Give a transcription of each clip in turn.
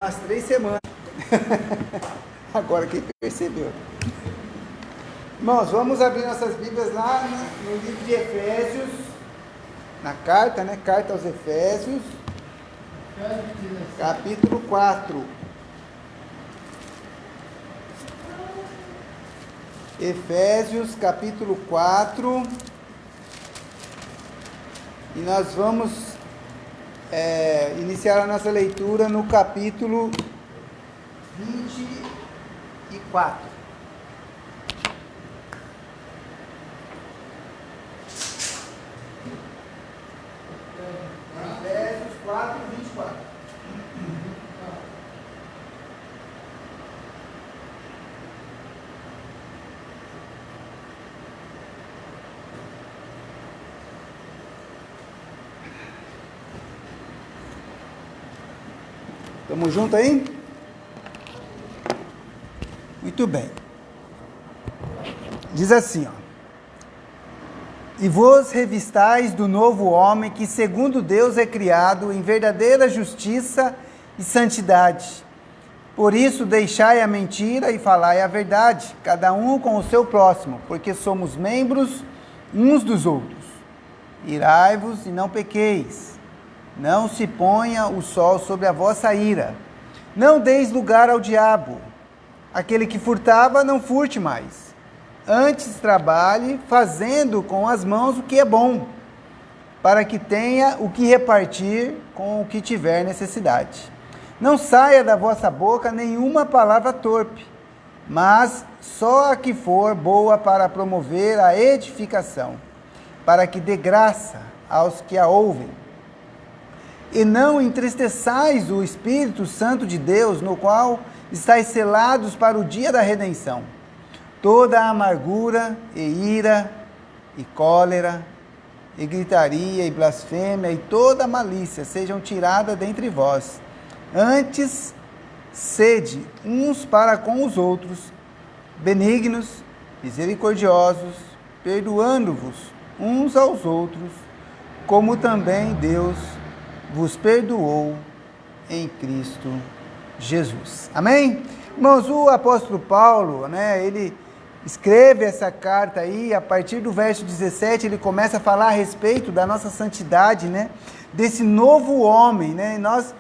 Umas 3 semanas. Agora quem percebeu. Irmãos, vamos abrir nossas Bíblias lá no livro de Efésios, na carta, né? Carta aos Efésios, capítulo 4. Efésios, capítulo 4. E nós vamos iniciar a nossa leitura no capítulo 24. Efésios 4, 24. Estamos juntos aí? Muito bem. Diz assim, ó. E vos revistais do novo homem que segundo Deus é criado em verdadeira justiça e santidade. Por isso deixai a mentira e falai a verdade, cada um com o seu próximo, porque somos membros uns dos outros. Irai-vos e não pequeis. Não se ponha o sol sobre a vossa ira. Não deis lugar ao diabo. Aquele que furtava, não furte mais. Antes trabalhe, fazendo com as mãos o que é bom, para que tenha o que repartir com o que tiver necessidade. Não saia da vossa boca nenhuma palavra torpe, mas só a que for boa para promover a edificação, para que dê graça aos que a ouvem. E não entristeçais o Espírito Santo de Deus, no qual estáis selados para o dia da redenção. Toda a amargura e ira e cólera e gritaria e blasfêmia e toda a malícia sejam tiradas dentre vós. Antes, sede uns para com os outros, benignos, misericordiosos, perdoando-vos uns aos outros, como também Deus vos perdoou em Cristo Jesus. Amém? Irmãos, o apóstolo Paulo, né, ele escreve essa carta aí, a partir do verso 17, ele começa a falar a respeito da nossa santidade, né, desse novo homem, né, nós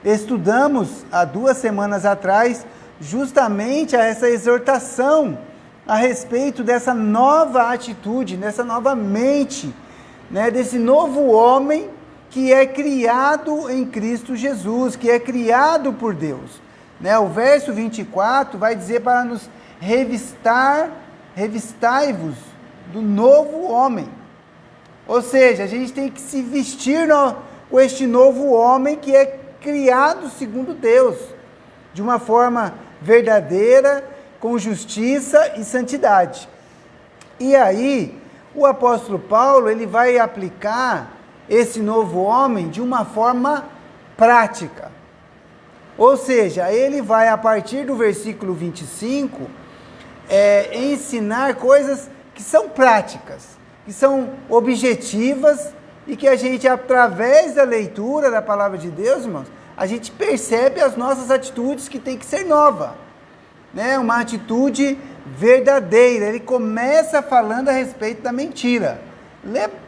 estudamos há 2 semanas atrás, justamente essa exortação a respeito dessa nova atitude, dessa nova mente, né, desse novo homem que é criado em Cristo Jesus, que é criado por Deus. Né? O verso 24 vai dizer para nos revistai-vos do novo homem. Ou seja, a gente tem que se vestir com este novo homem que é criado segundo Deus, de uma forma verdadeira, com justiça e santidade. E aí, o apóstolo Paulo, ele vai aplicar esse novo homem de uma forma prática. Ou seja, ele vai, a partir do versículo 25, ensinar coisas que são práticas, que são objetivas e que a gente, através da leitura da palavra de Deus, irmãos, a gente percebe as nossas atitudes que tem que ser nova, né? Uma atitude verdadeira. Ele começa falando a respeito da mentira.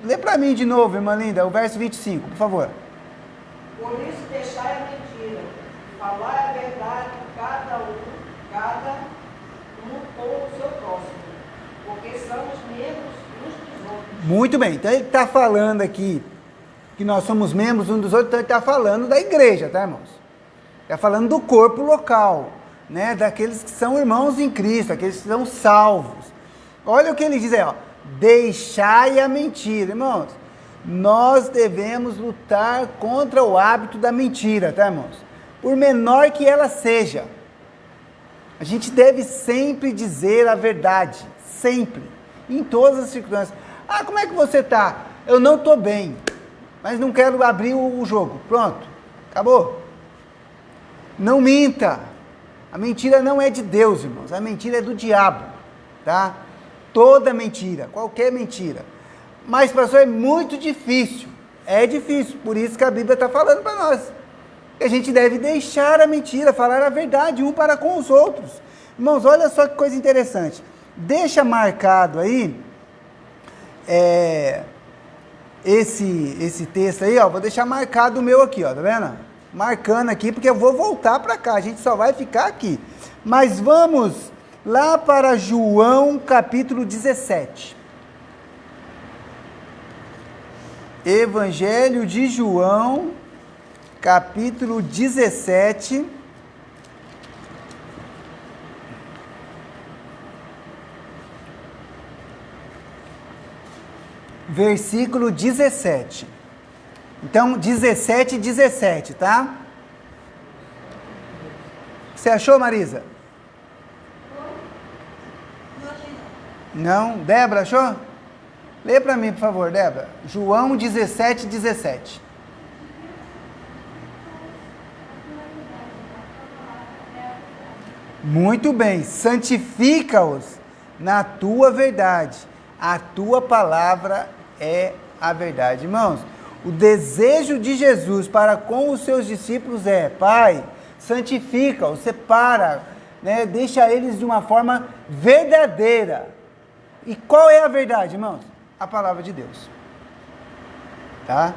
Lê para mim de novo, irmã linda, o verso 25, por favor. Por isso deixai a mentira, falar a verdade, cada um com o seu próximo, porque somos membros uns dos outros. Muito bem, então ele está falando aqui que nós somos membros uns dos outros, então ele está falando da igreja, tá, irmãos? Está falando do corpo local, né? Daqueles que são irmãos em Cristo, aqueles que são salvos. Olha o que ele diz aí, ó. Deixai a mentira, irmãos. Nós devemos lutar contra o hábito da mentira, tá, irmãos? Por menor que ela seja. A gente deve sempre dizer a verdade, sempre, em todas as circunstâncias. Ah, como é que você está? Eu não estou bem, mas não quero abrir o jogo. Pronto, acabou. Não minta. A mentira não é de Deus, irmãos. A mentira é do diabo, tá? Toda mentira, qualquer mentira. Mas, pastor, é muito difícil. É difícil, por isso que a Bíblia está falando para nós. A gente deve deixar a mentira, falar a verdade um para com os outros. Irmãos, olha só que coisa interessante. Deixa marcado aí esse texto aí, ó. Vou deixar marcado o meu aqui, ó, tá vendo? Marcando aqui, porque eu vou voltar para cá. A gente só vai ficar aqui. Mas vamos lá para João capítulo 17. Evangelho de João, capítulo 17. Versículo 17. Então, 17 e 17, tá? O que você achou, Marisa? Não? Débora, achou? Lê para mim, por favor, Débora. João 17, 17. Muito bem. Santifica-os na tua verdade. A tua palavra é a verdade. Irmãos, o desejo de Jesus para com os seus discípulos é: Pai, santifica-os, separa, né? Deixa eles de uma forma verdadeira. E qual é a verdade, irmãos? A palavra de Deus. Tá?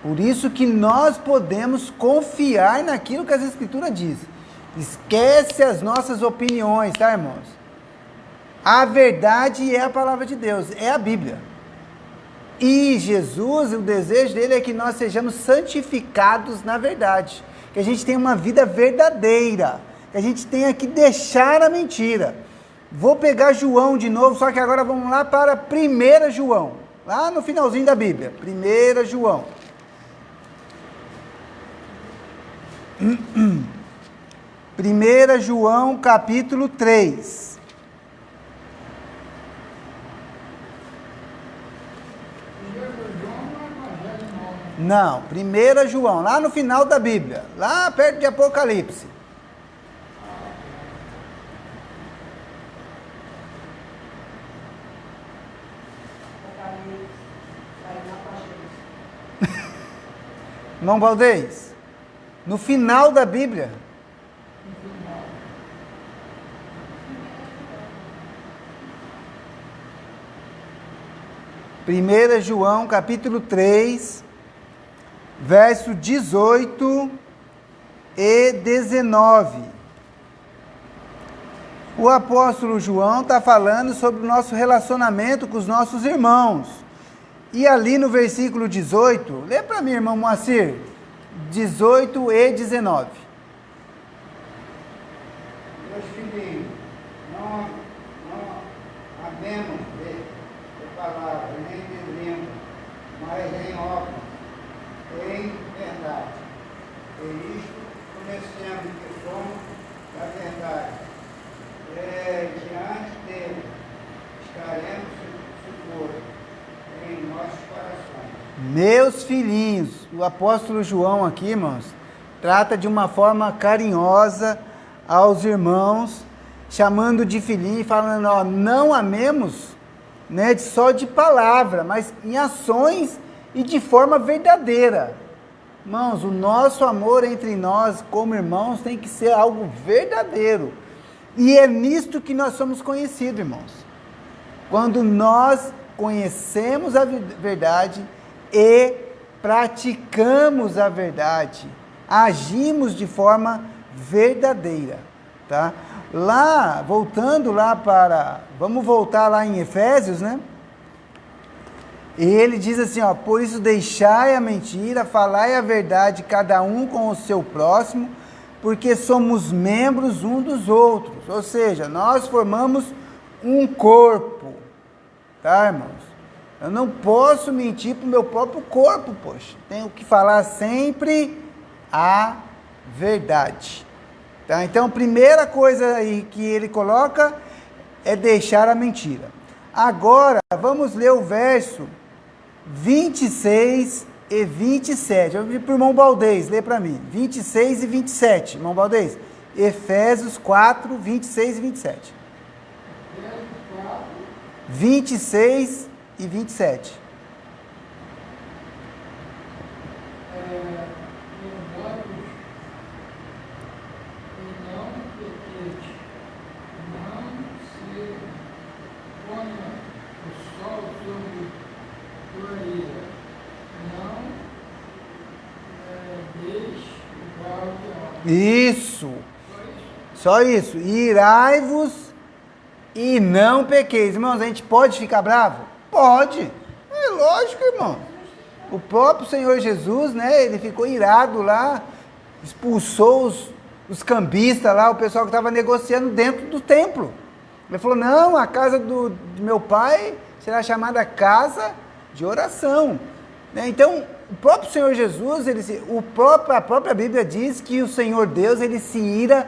Por isso que nós podemos confiar naquilo que as Escrituras dizem. Esquece as nossas opiniões, tá, irmãos? A verdade é a palavra de Deus, é a Bíblia. E Jesus, o desejo dele é que nós sejamos santificados na verdade. Que a gente tenha uma vida verdadeira. Que a gente tenha que deixar a mentira. Vou pegar João de novo, só que agora vamos lá para 1 João. Lá no finalzinho da Bíblia. 1 João. 1 João capítulo 3. Não, 1 João, lá no final da Bíblia, lá perto de Apocalipse. Irmão Valdez, no final da Bíblia. Primeira João, capítulo 3, verso 18 e 19. O apóstolo João está falando sobre o nosso relacionamento com os nossos irmãos. E ali no versículo 18, lê para mim, irmão Moacir, 18 e 19. Meus filhinhos, não amemos de palavra, nem de língua, mas em obra, em verdade. E isto conhecemos que somos da verdade. Diante dele estaremos seguros em nossos corações. Meus filhinhos, o apóstolo João aqui, irmãos, trata de uma forma carinhosa aos irmãos, chamando de filhinho e falando, ó, não amemos, né, só de palavra, mas em ações e de forma verdadeira. Irmãos, o nosso amor entre nós como irmãos tem que ser algo verdadeiro. E é nisto que nós somos conhecidos, irmãos. Quando nós conhecemos a verdade e praticamos a verdade, agimos de forma verdadeira, tá? Lá, voltando lá para, vamos voltar lá em Efésios, né? E ele diz assim, ó, por isso deixai a mentira, falai a verdade cada um com o seu próximo, porque somos membros um dos outros, ou seja, nós formamos um corpo, tá, irmãos? Eu não posso mentir para o meu próprio corpo, poxa, tenho que falar sempre a verdade, tá? Então, a primeira coisa aí que ele coloca é deixar a mentira. Agora, vamos ler o verso 26 e 27. Eu vou pedir para o irmão Valdez ler para mim. 26 e 27. Irmão Valdez. Efésios 4, 26 e 27. 26 e 27. Embora os Isso. Só isso. Irai-vos e não pequeis. Irmãos, a gente pode ficar bravo? Pode. É lógico, irmão. O próprio Senhor Jesus, né, ele ficou irado lá, expulsou os cambistas lá, o pessoal que estava negociando dentro do templo. Ele falou, não, a casa do meu pai será chamada casa de oração. Né? Então, o próprio Senhor Jesus, a própria Bíblia diz que o Senhor Deus, ele se ira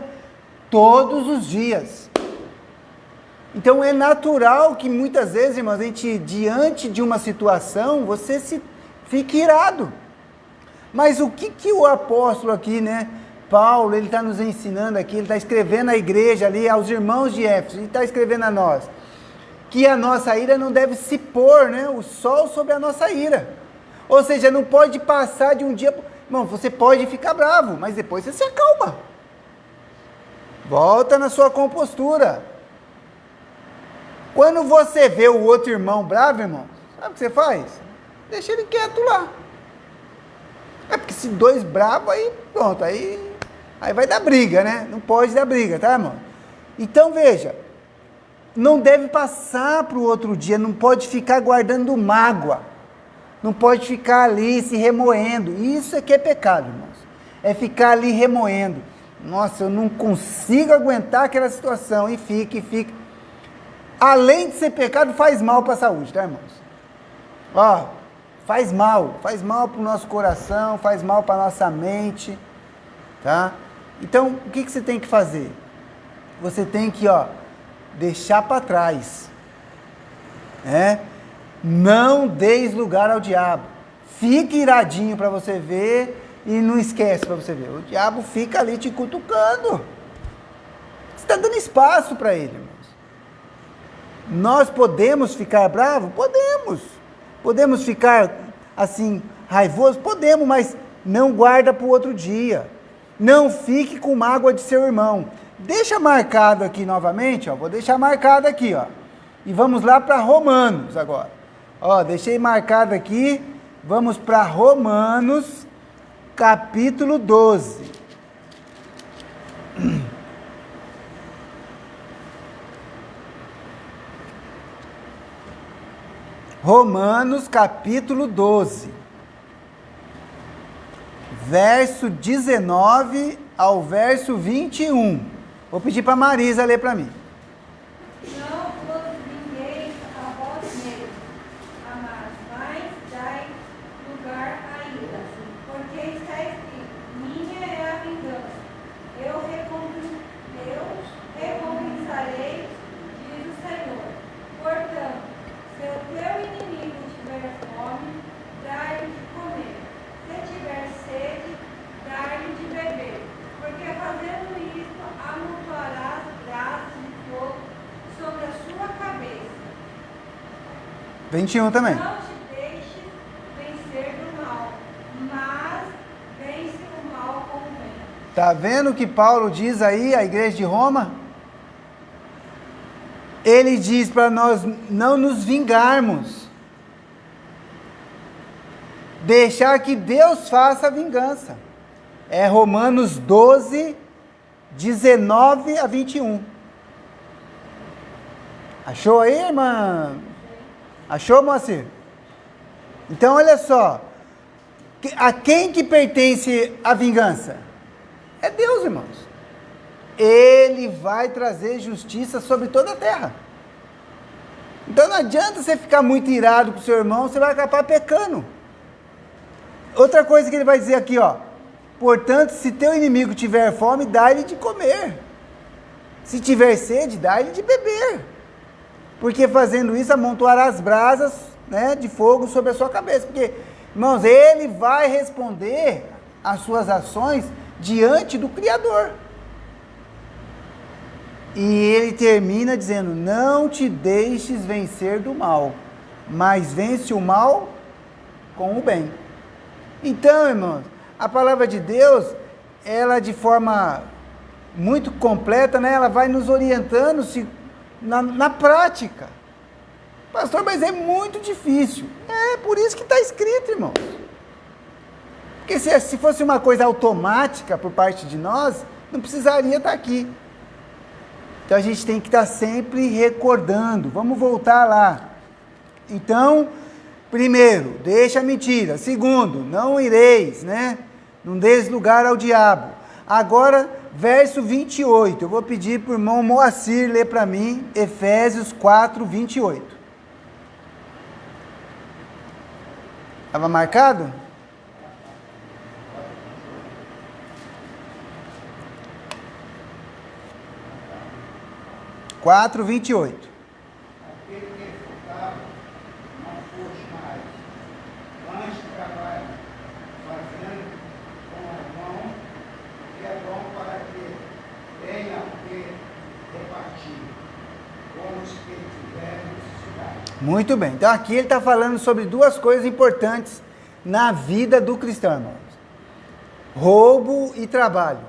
todos os dias. Então, é natural que muitas vezes, irmãos, a gente, diante de uma situação, você se fique irado. Mas o que o apóstolo aqui, né, Paulo, ele está nos ensinando aqui, ele está escrevendo à igreja ali, aos irmãos de Éfeso, ele está escrevendo a nós, que a nossa ira não deve se pôr, né, o sol sobre a nossa ira. Ou seja, não pode passar de um dia... Irmão, você pode ficar bravo, mas depois você se acalma. Volta na sua compostura. Quando você vê o outro irmão bravo, irmão, sabe o que você faz? Deixa ele quieto lá. É porque se dois bravos, aí pronto, aí vai dar briga, né? Não pode dar briga, tá, irmão? Então, veja, não deve passar para o outro dia, não pode ficar guardando mágoa, não pode ficar ali se remoendo. Isso é que é pecado, irmãos. É ficar ali remoendo. Nossa, eu não consigo aguentar aquela situação, e fica. Além de ser pecado, faz mal para a saúde, tá, irmãos? Ó, faz mal para o nosso coração, faz mal para a nossa mente, tá? Então, o que você tem que fazer? Você tem que, deixar para trás, né? Não deis lugar ao diabo. Fique iradinho para você ver e não esquece para você ver. O diabo fica ali te cutucando. Você está dando espaço para ele, irmãos. Nós podemos ficar bravos? Podemos. Podemos ficar assim, raivoso? Podemos, mas não guarda para o outro dia. Não fique com mágoa de seu irmão. Deixa marcado aqui novamente, vou deixar marcado aqui, e vamos lá para Romanos agora. Deixei marcado aqui, vamos para Romanos, capítulo 12. Romanos, capítulo 12, verso 19 ao verso 21. Vou pedir para a Marisa ler para mim. Não vos vingueis a vós mesmos, amados, mas dai lugar à ira, porque está escrito, minha é a vingança, eu recompensarei, diz o Senhor. Portanto, se o teu inimigo tiver fome, dá-lhe de comer, se tiver sede, dá-lhe de beber, porque fazendo isso, amontoarás brasas de fogo sobre a sua cabeça. 21 também. Não te deixes vencer do mal, mas vence o mal com o bem. Tá vendo o que Paulo diz aí à igreja de Roma? Ele diz para nós não nos vingarmos. Deixar que Deus faça a vingança. É Romanos 12, 19 a 21. Achou aí, irmã? Achou, Moacir? Então, olha só. A quem que pertence a vingança? É Deus, irmãos. Ele vai trazer justiça sobre toda a terra. Então, não adianta você ficar muito irado com o seu irmão, você vai acabar pecando. Outra coisa que ele vai dizer aqui, portanto, se teu inimigo tiver fome, dá-lhe de comer. Se tiver sede, dá-lhe de beber. Porque fazendo isso, amontoará as brasas, né, de fogo sobre a sua cabeça. Porque, irmãos, ele vai responder às suas ações diante do Criador. E ele termina dizendo, não te deixes vencer do mal, mas vence o mal com o bem. Então, irmãos, a palavra de Deus, ela de forma muito completa, né, ela vai nos orientando na prática. Pastor, mas é muito difícil. É por isso que está escrito, irmãos. Porque se fosse uma coisa automática por parte de nós, não precisaria estar aqui. Então a gente tem que estar sempre recordando. Vamos voltar lá. Então, primeiro, deixa a mentira. Segundo, não ireis, né? Não deis lugar ao diabo. Agora, verso 28. Eu vou pedir para o irmão Moacir ler para mim Efésios 4, 28. Estava marcado? Quatro, 28. Aquele que é focado, não foste mais. Antes trabalha, fazendo com as mãos, que é bom para que tenha o que repartir, como os que tiverem necessidade. Muito bem. Então aqui ele está falando sobre duas coisas importantes na vida do cristão, irmãos. Roubo e trabalho.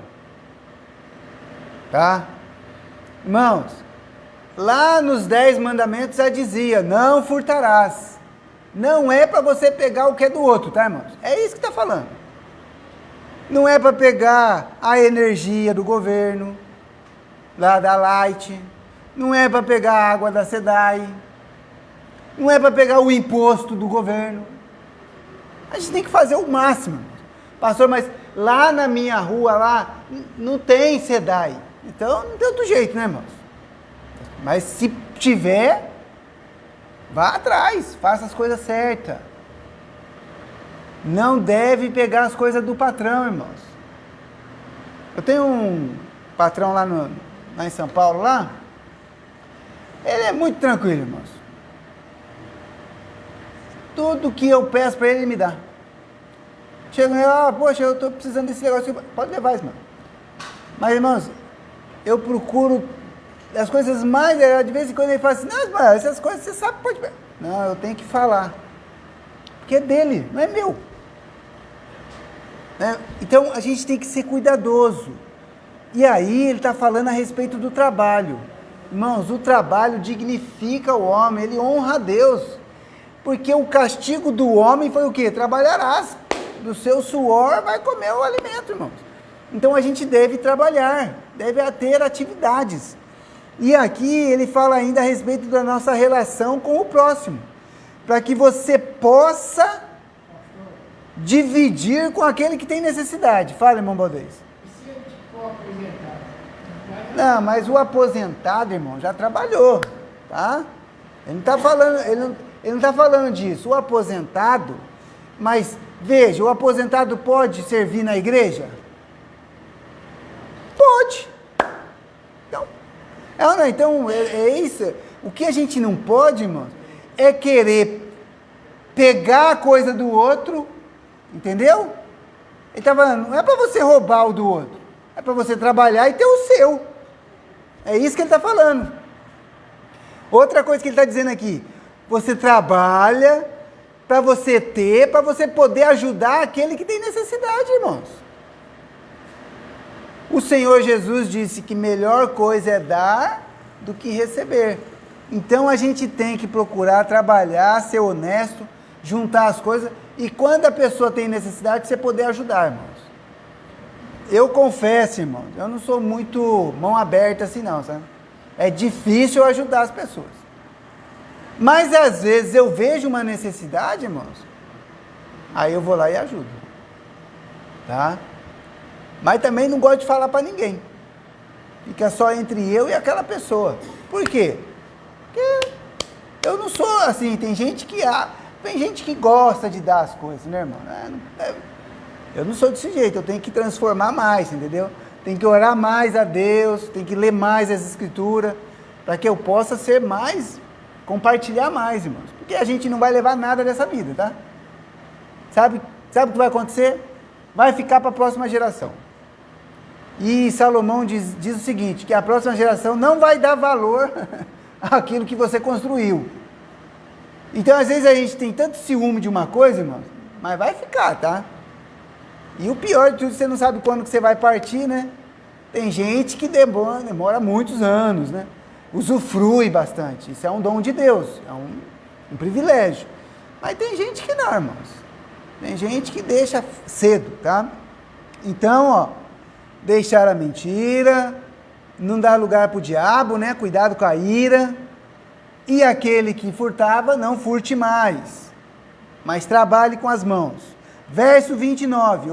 Tá? Irmãos, lá nos 10 mandamentos já dizia, não furtarás. Não é para você pegar o que é do outro, tá, irmãos? É isso que está falando. Não é para pegar a energia do governo, lá da Light. Não é para pegar a água da SEDAI. Não é para pegar o imposto do governo. A gente tem que fazer o máximo. Pastor, mas lá na minha rua, lá, não tem SEDAI. Então, não tem outro jeito, né, irmãos? Mas se tiver, vá atrás, faça as coisas certas. Não deve pegar as coisas do patrão, irmãos. Eu tenho um patrão lá em São Paulo, lá. Ele é muito tranquilo, irmãos. Tudo que eu peço para ele me dá. Chega e poxa, eu estou precisando desse negócio. Pode levar isso, mano. Mas, irmãos, eu procuro as coisas mais... De vez em quando ele fala assim, não, mas essas coisas você sabe, pode... Não, eu tenho que falar. Porque é dele, não é meu. Né? Então, a gente tem que ser cuidadoso. E aí, ele está falando a respeito do trabalho. Irmãos, o trabalho dignifica o homem, ele honra a Deus. Porque o castigo do homem foi o quê? Trabalharás. Do seu suor vai comer o alimento, irmãos. Então, a gente deve trabalhar, deve ter atividades. E aqui ele fala ainda a respeito da nossa relação com o próximo, para que você possa dividir com aquele que tem necessidade. Fala, irmão Baldez. E se ele for aposentado? Não, mas o aposentado, irmão, já trabalhou, tá? Ele não está falando, ele não tá falando disso. O aposentado, mas veja, o aposentado pode servir na igreja? Pode. Então, é isso. O que a gente não pode, irmão, é querer pegar a coisa do outro, entendeu? Ele está falando, não é para você roubar o do outro, é para você trabalhar e ter o seu. É isso que ele está falando. Outra coisa que ele está dizendo aqui, você trabalha para você ter, para você poder ajudar aquele que tem necessidade, irmãos. O Senhor Jesus disse que melhor coisa é dar do que receber. Então a gente tem que procurar trabalhar, ser honesto, juntar as coisas e quando a pessoa tem necessidade, você poder ajudar, irmãos. Eu confesso, irmãos, eu não sou muito mão aberta assim não, sabe? É difícil ajudar as pessoas. Mas às vezes eu vejo uma necessidade, irmãos, aí eu vou lá e ajudo. Tá? Mas também não gosto de falar para ninguém. Fica só entre eu e aquela pessoa. Por quê? Porque eu não sou assim, tem gente que gosta de dar as coisas, né, irmão? Eu não sou desse jeito, eu tenho que transformar mais, entendeu? Tem que orar mais a Deus, tem que ler mais as Escrituras, para que eu possa ser mais, compartilhar mais, irmãos. Porque a gente não vai levar nada dessa vida, tá? Sabe o que vai acontecer? Vai ficar para a próxima geração. E Salomão diz o seguinte, que a próxima geração não vai dar valor àquilo que você construiu. Então, às vezes, a gente tem tanto ciúme de uma coisa, irmãos, mas vai ficar, tá? E o pior de tudo, você não sabe quando que você vai partir, né? Tem gente que demora muitos anos, né? Usufrui bastante. Isso é um dom de Deus, é um privilégio. Mas tem gente que não, irmãos. Tem gente que deixa cedo, tá? Então, ó, deixar a mentira, não dar lugar para o diabo, né? Cuidado com a ira. E aquele que furtava, não furte mais, mas trabalhe com as mãos. Verso 29,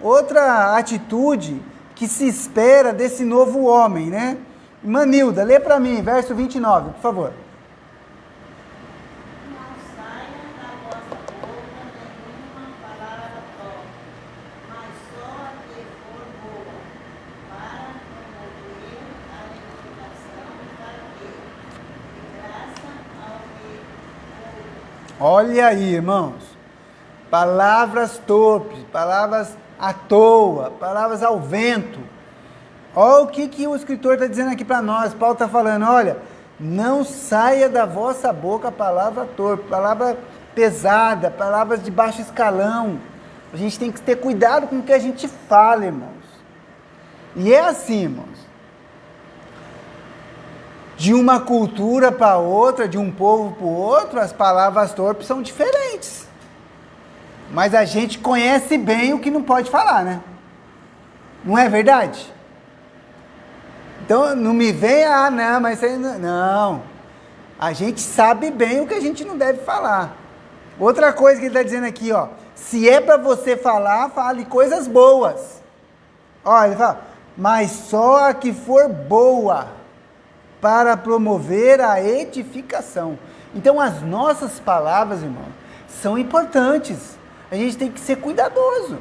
outra atitude que se espera desse novo homem, né? Manilda, lê para mim, verso 29, por favor. Não saia da vossa boca nenhuma palavra torpe, mas só a que for boa, para promover a edificação, para que, de graça ao que ouve. Olha aí, irmãos, palavras torpes, palavras à toa, palavras ao vento. Olha o que o escritor está dizendo aqui para nós. Paulo está falando, olha, não saia da vossa boca palavra torpe, palavra pesada, palavras de baixo escalão. A gente tem que ter cuidado com o que a gente fala, irmãos. E é assim, irmãos. De uma cultura para outra, de um povo para o outro, as palavras torpes são diferentes. Mas a gente conhece bem o que não pode falar, né? Não é verdade? Então, não me venha, não, mas você não. A gente sabe bem o que a gente não deve falar. Outra coisa que ele está dizendo aqui, ó. Se é para você falar, fale coisas boas. Ó, ele fala, mas só a que for boa, para promover a edificação. Então, as nossas palavras, irmãos, são importantes. A gente tem que ser cuidadoso.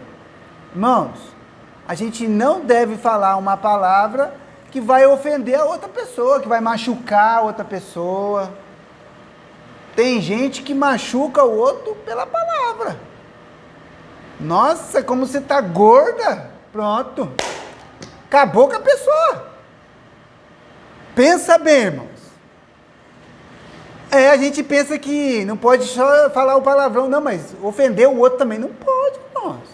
Irmãos, a gente não deve falar uma palavra que vai ofender a outra pessoa, que vai machucar a outra pessoa. Tem gente que machuca o outro pela palavra. Nossa, como você está gorda. Pronto. Acabou com a pessoa. Pensa bem, irmãos. A gente pensa que não pode só falar o palavrão, não, mas ofender o outro também não pode, irmãos.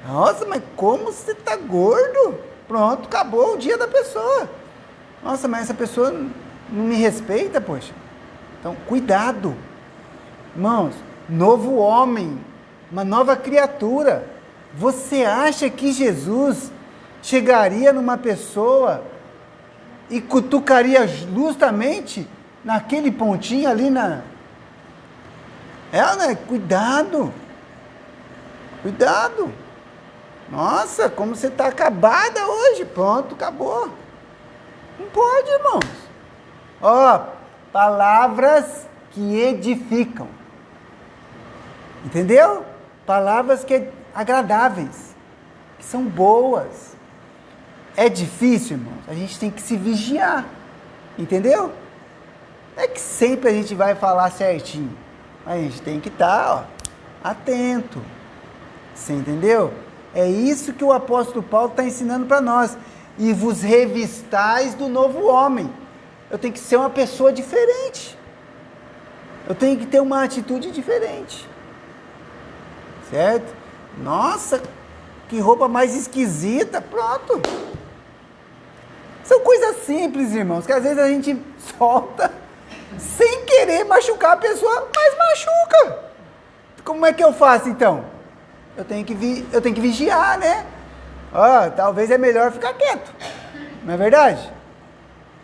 Nossa, mas como você está gordo? Pronto, acabou o dia da pessoa. Nossa, mas essa pessoa não me respeita, poxa. Então, cuidado. Irmãos, novo homem, uma nova criatura. Você acha que Jesus chegaria numa pessoa e cutucaria justamente naquele pontinho ali na... né? Cuidado. Cuidado. Nossa, como você está acabada hoje. Pronto, acabou. Não pode, irmãos. Ó, palavras que edificam. Entendeu? Palavras que agradáveis, que são boas. É difícil, irmãos. A gente tem que se vigiar. Entendeu? Não é que sempre a gente vai falar certinho. A gente tem que estar, atento. Você entendeu? É isso que o apóstolo Paulo está ensinando para nós. E vos revistais do novo homem. Eu tenho que ser uma pessoa diferente. Eu tenho que ter uma atitude diferente. Certo? Nossa, que roupa mais esquisita. Pronto. São coisas simples, irmãos, que às vezes a gente solta sem querer machucar a pessoa, mas machuca. Como é que eu faço então? Eu tenho que vigiar, né? Talvez é melhor ficar quieto. Não é verdade?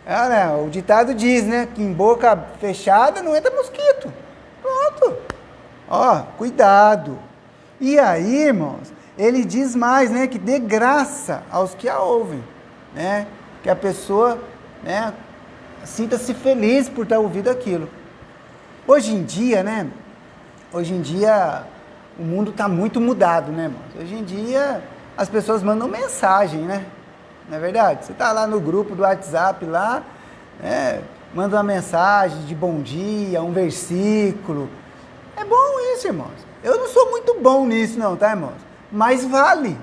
Né? O ditado diz, né? Que em boca fechada não entra mosquito. Pronto. Cuidado. E aí, irmãos, ele diz mais, né? Que dê graça aos que a ouvem, né? Que a pessoa, né? Sinta-se feliz por ter ouvido aquilo. Hoje em dia, né? Hoje em dia o mundo está muito mudado, né, irmãos? Hoje em dia as pessoas mandam mensagem, né? Não é verdade? Você está lá no grupo do WhatsApp lá, né? Manda uma mensagem de bom dia, um versículo. É bom isso, irmãos. Eu não sou muito bom nisso não, tá, irmãos? Mas vale,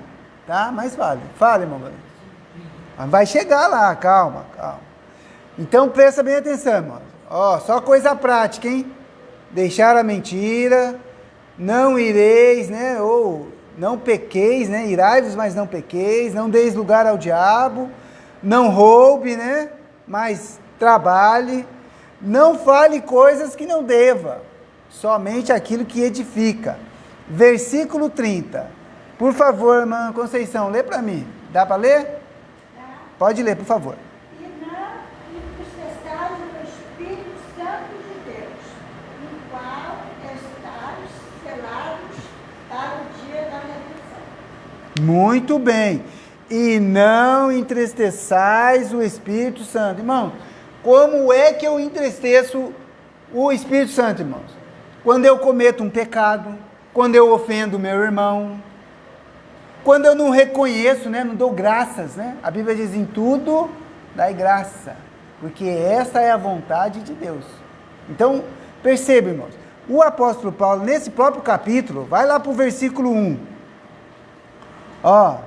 tá? Mas vale. Fala, irmão. Vai chegar lá, calma. Então presta bem atenção, irmãos. Só coisa prática, hein? Deixar a mentira, não ireis, né? Ou não pequeis, né? Irai-vos, mas não pequeis, não deis lugar ao diabo, não roube, né? Mas trabalhe, não fale coisas que não deva, somente aquilo que edifica. versículo 30. Por favor, irmã Conceição, lê para mim. Dá para ler? Tá? Pode ler, por favor. E não entristeçais o Espírito Santo de Deus, no qual estáis selados para o dia da redenção. Muito bem. E não entristeçais o Espírito Santo. Irmão, como é que eu entristeço o Espírito Santo, irmãos? Quando eu cometo um pecado, quando eu ofendo meu irmão, quando eu não reconheço, né, não dou graças, né? A Bíblia diz: em tudo dai graça, porque essa é a vontade de Deus. Então, perceba, irmãos, o apóstolo Paulo, nesse próprio capítulo, vai lá para o versículo 1. Ó,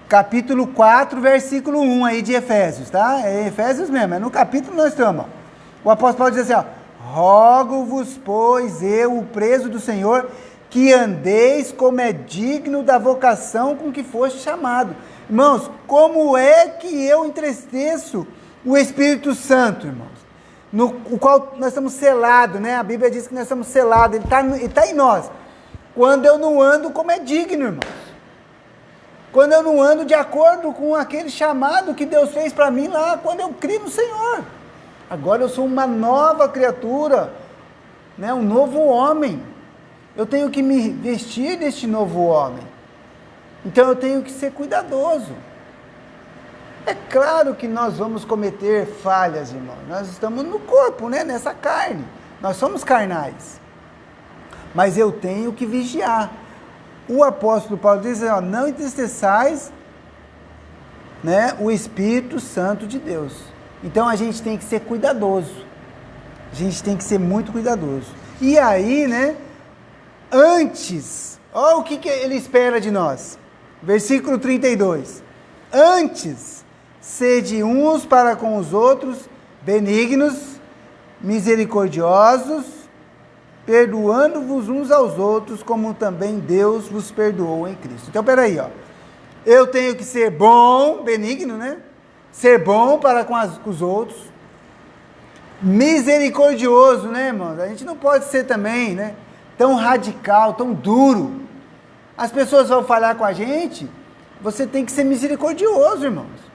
capítulo 4, versículo 1 aí de Efésios, tá? É Efésios mesmo, é no capítulo nós estamos. Ó. O apóstolo Paulo diz assim, ó: rogo-vos, pois eu, o preso do Senhor, que andeis como é digno da vocação com que foste chamado. Irmãos, como é que eu entristeço o Espírito Santo, irmãos? O qual nós estamos selados, né? A Bíblia diz que nós estamos selados, ele está em nós. Quando eu não ando como é digno, irmãos. Quando eu não ando de acordo com aquele chamado que Deus fez para mim lá, quando eu criei no Senhor. Agora eu sou uma nova criatura, né? Um novo homem. Eu tenho que me vestir deste novo homem. Então eu tenho que ser cuidadoso. É claro que nós vamos cometer falhas, irmão. Nós estamos no corpo, né? Nessa carne. Nós somos carnais. Mas eu tenho que vigiar. O apóstolo Paulo diz, ó, não entristeçais, né, o Espírito Santo de Deus. Então a gente tem que ser cuidadoso. A gente tem que ser muito cuidadoso. E aí, né, antes, olha o que ele espera de nós. Versículo 32. Antes, sede uns para com os outros, benignos, misericordiosos, perdoando-vos uns aos outros, como também Deus vos perdoou em Cristo. Então, peraí, ó. Eu tenho que ser bom, benigno, né? Ser bom para com os outros. Misericordioso, né, irmãos? A gente não pode ser também, né, tão radical, tão duro. As pessoas vão falhar com a gente, você tem que ser misericordioso, irmãos.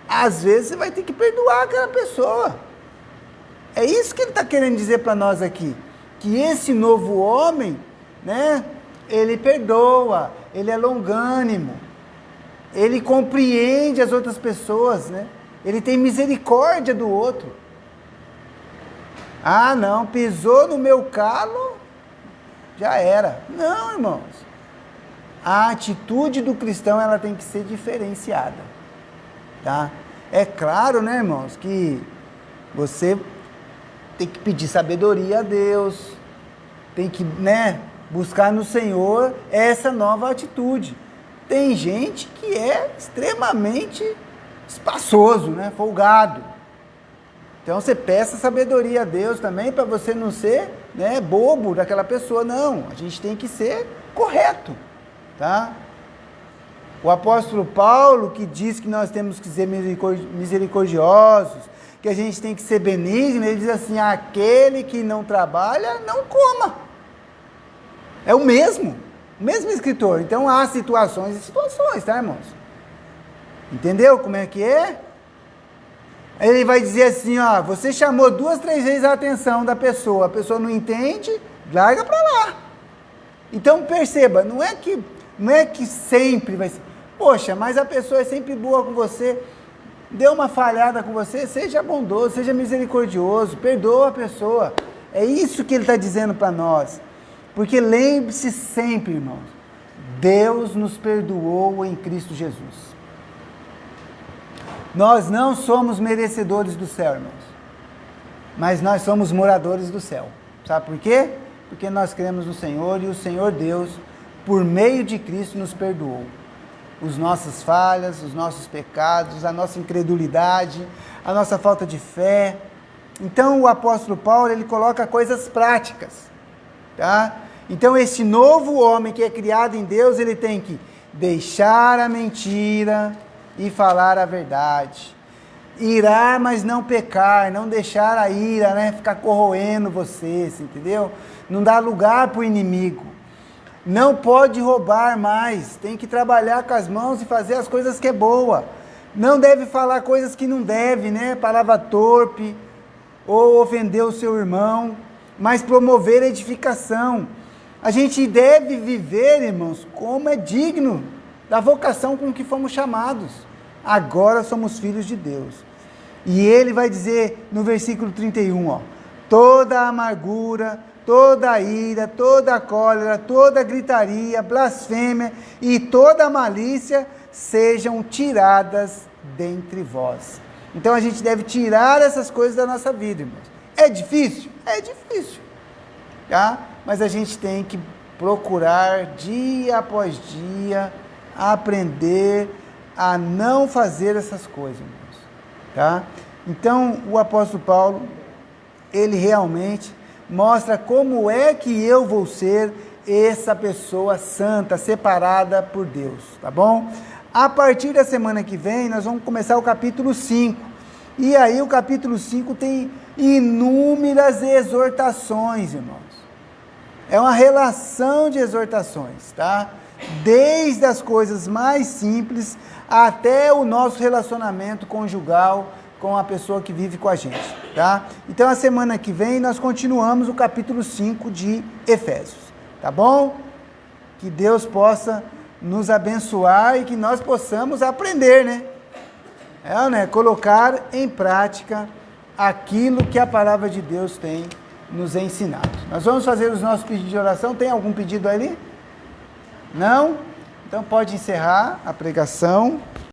Às vezes você vai ter que perdoar aquela pessoa. É isso que ele está querendo dizer para nós aqui. Que esse novo homem, né, ele perdoa, ele é longânimo, ele compreende as outras pessoas, né? Ele tem misericórdia do outro. Ah, não, pisou no meu calo, já era. Não, irmãos. A atitude do cristão, ela tem que ser diferenciada, tá? É claro, né, irmãos, que você tem que pedir sabedoria a Deus, tem que, né, buscar no Senhor essa nova atitude. Tem gente que é extremamente espaçoso, né, folgado. Então você peça sabedoria a Deus também para você não ser, né, bobo daquela pessoa. Não, a gente tem que ser correto, tá? O apóstolo Paulo, que diz que nós temos que ser misericordiosos, que a gente tem que ser benigno, ele diz assim: aquele que não trabalha, não coma. É o mesmo escritor. Então há situações e situações, tá, irmãos? Entendeu como é que é? Ele vai dizer assim, ó, você chamou 2, 3 vezes a atenção da pessoa, a pessoa não entende, larga para lá. Então perceba, não é que sempre vai ser, poxa, mas a pessoa é sempre boa com você, deu uma falhada com você, seja bondoso, seja misericordioso, perdoa a pessoa. É isso que ele está dizendo para nós. Porque lembre-se sempre, irmãos, Deus nos perdoou em Cristo Jesus. Nós não somos merecedores do céu, irmãos, mas nós somos moradores do céu. Sabe por quê? Porque nós cremos no Senhor e o Senhor Deus, por meio de Cristo, nos perdoou. As nossas falhas, os nossos pecados, a nossa incredulidade, a nossa falta de fé. Então o apóstolo Paulo, ele coloca coisas práticas, tá? Então esse novo homem que é criado em Deus, ele tem que deixar a mentira e falar a verdade. Irar, mas não pecar, não deixar a ira, né, ficar corroendo você, entendeu? Não dar lugar para o inimigo. Não pode roubar mais, tem que trabalhar com as mãos e fazer as coisas que é boa. Não deve falar coisas que não deve, né? Palavra torpe, ou ofender o seu irmão, mas promover a edificação. A gente deve viver, irmãos, como é digno da vocação com que fomos chamados. Agora somos filhos de Deus. E ele vai dizer no versículo 31, ó, toda a amargura, toda a ira, toda a cólera, toda a gritaria, blasfêmia e toda a malícia sejam tiradas dentre vós. Então a gente deve tirar essas coisas da nossa vida, irmãos. É difícil? É difícil, tá? Mas a gente tem que procurar dia após dia aprender a não fazer essas coisas, irmãos, tá? Então o apóstolo Paulo, ele realmente mostra como é que eu vou ser essa pessoa santa, separada por Deus, tá bom? A partir da semana que vem, nós vamos começar o capítulo 5. E aí o capítulo 5 tem inúmeras exortações, irmãos. É uma relação de exortações, tá? Desde as coisas mais simples até o nosso relacionamento conjugal com a pessoa que vive com a gente, tá? Então, a semana que vem, nós continuamos o capítulo 5 de Efésios, tá bom? Que Deus possa nos abençoar e que nós possamos aprender, né? Colocar em prática aquilo que a palavra de Deus tem nos ensinado. Nós vamos fazer os nossos pedidos de oração. Tem algum pedido ali? Não? Então pode encerrar a pregação.